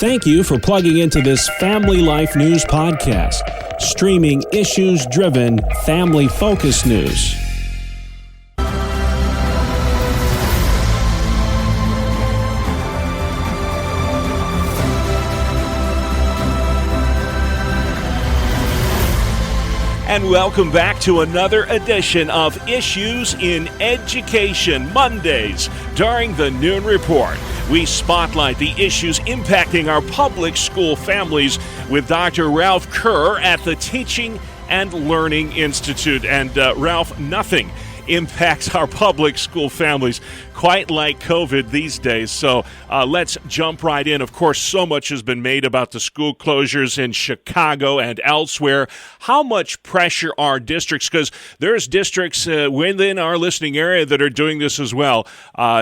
Thank you for plugging into this Family Life News podcast, streaming issues-driven, family-focused news. And welcome back to another edition of Issues in Education, Mondays during the Noon Report. We spotlight the issues impacting our public school families with Dr. Ralph Kerr at the Teaching and Learning Institute. And Ralph, nothing impacts our public school families quite like COVID these days. So let's jump right in. Of course, so much has been made about the school closures in Chicago and elsewhere. How much pressure are districts, because there's districts within our listening area that are doing this as well,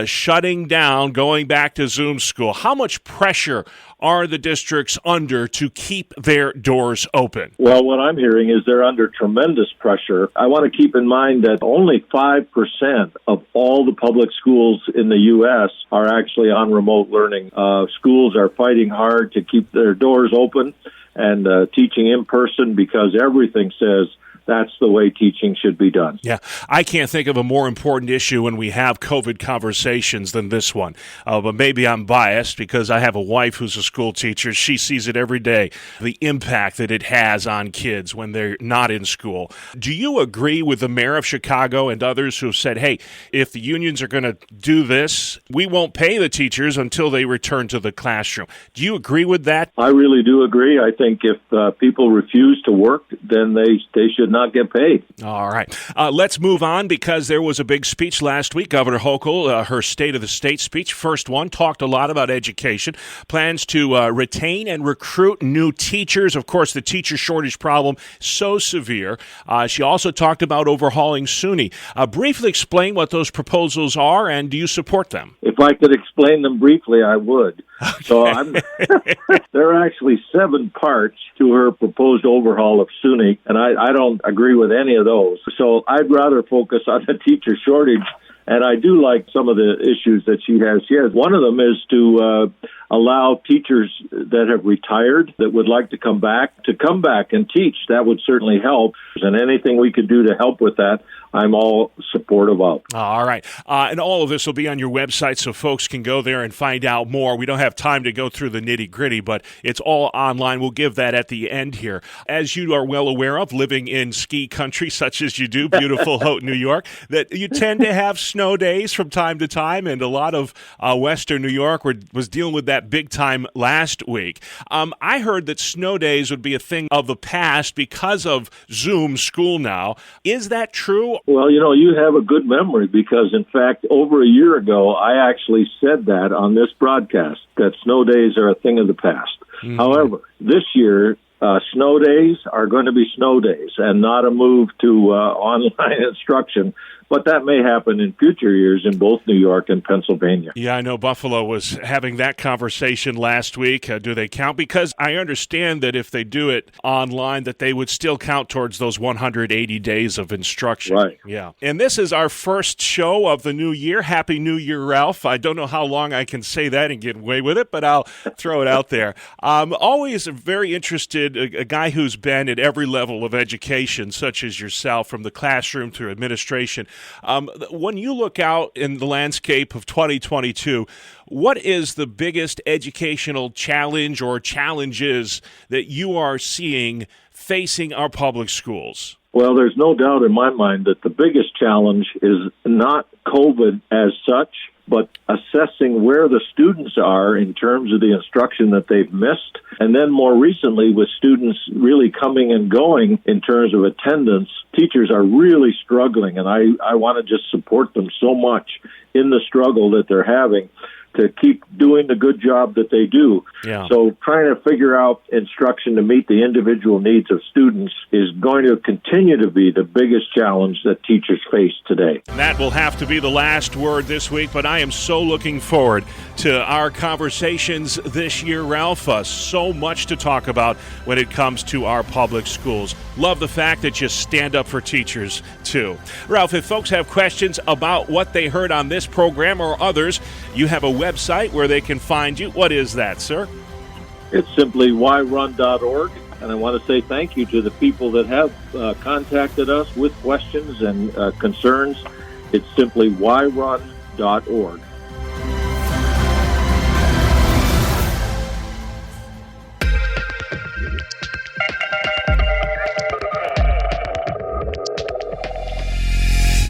shutting down, going back to Zoom school. How much pressure are the districts under to keep their doors open? Well, what I'm hearing is they're under tremendous pressure. I want to keep in mind that only 5% of all the public schools in the U.S. are actually on remote learning. Schools are fighting hard to keep their doors open and teaching in person because everything says that's the way teaching should be done. Yeah, I can't think of a more important issue when we have COVID conversations than this one. But maybe I'm biased because I have a wife who's a school teacher. She sees it every day, the impact that it has on kids when they're not in school. Do you agree with the mayor of Chicago and others who have said, hey, if the unions are going to do this, we won't pay the teachers until they return to the classroom? Do you agree with that? I really do agree. I think if people refuse to work, then they should not get paid. All right. Let's move on because there was a big speech last week. Governor Hochul, her State of the State speech, first one, talked a lot about education, plans to retain and recruit new teachers. Of course, the teacher shortage problem so severe. She also talked about overhauling SUNY. Briefly explain what those proposals are, and do you support them? If I could explain them briefly, I would. Okay. So there are actually 7 parts to her proposed overhaul of SUNY, and I don't agree with any of those. So I'd rather focus on the teacher shortage, and I do like some of the issues that she has. One of them is to allow teachers that have retired that would like to come back and teach. That would certainly help, and anything we could do to help with that, I'm all supportive of. All right. And all of this will be on your website so folks can go there and find out more. We don't have time to go through the nitty-gritty, but it's all online. We'll give that at the end here. As you are well aware of, living in ski country such as you do, beautiful Houghton, New York, that you tend to have snow days from time to time, and a lot of Western New York was dealing with that big time last week. I heard that snow days would be a thing of the past because of Zoom school now. Is that true? Well, you have a good memory because, in fact, over a year ago, I actually said that on this broadcast, that snow days are a thing of the past. Mm-hmm. However, this year, snow days are going to be snow days and not a move to online instruction. But that may happen in future years in both New York and Pennsylvania. Yeah, I know Buffalo was having that conversation last week. Do they count? Because I understand that if they do it online, that they would still count towards those 180 days of instruction. Right. Yeah. And this is our first show of the new year. Happy New Year, Ralph. I don't know how long I can say that and get away with it, but I'll throw it out there. I'm always very interested, a guy who's been at every level of education, such as yourself, from the classroom through administration. When you look out in the landscape of 2022, what is the biggest educational challenge or challenges that you are seeing facing our public schools? Well, there's no doubt in my mind that the biggest challenge is not COVID as such, but assessing where the students are in terms of the instruction that they've missed. And then more recently, with students really coming and going in terms of attendance, teachers are really struggling. And I want to just support them so much in the struggle that they're having to keep doing the good job that they do. Yeah. So trying to figure out instruction to meet the individual needs of students is going to continue to be the biggest challenge that teachers face today. That will have to be the last word this week, but I am so looking forward to our conversations this year, Ralph. So much to talk about when it comes to our public schools. Love the fact that you stand up for teachers, too. Ralph, if folks have questions about what they heard on this program or others, you have a website where they can find you. What is that, sir? It's simply whyrun.org. And I want to say thank you to the people that have contacted us with questions and concerns. It's simply whyrun.org.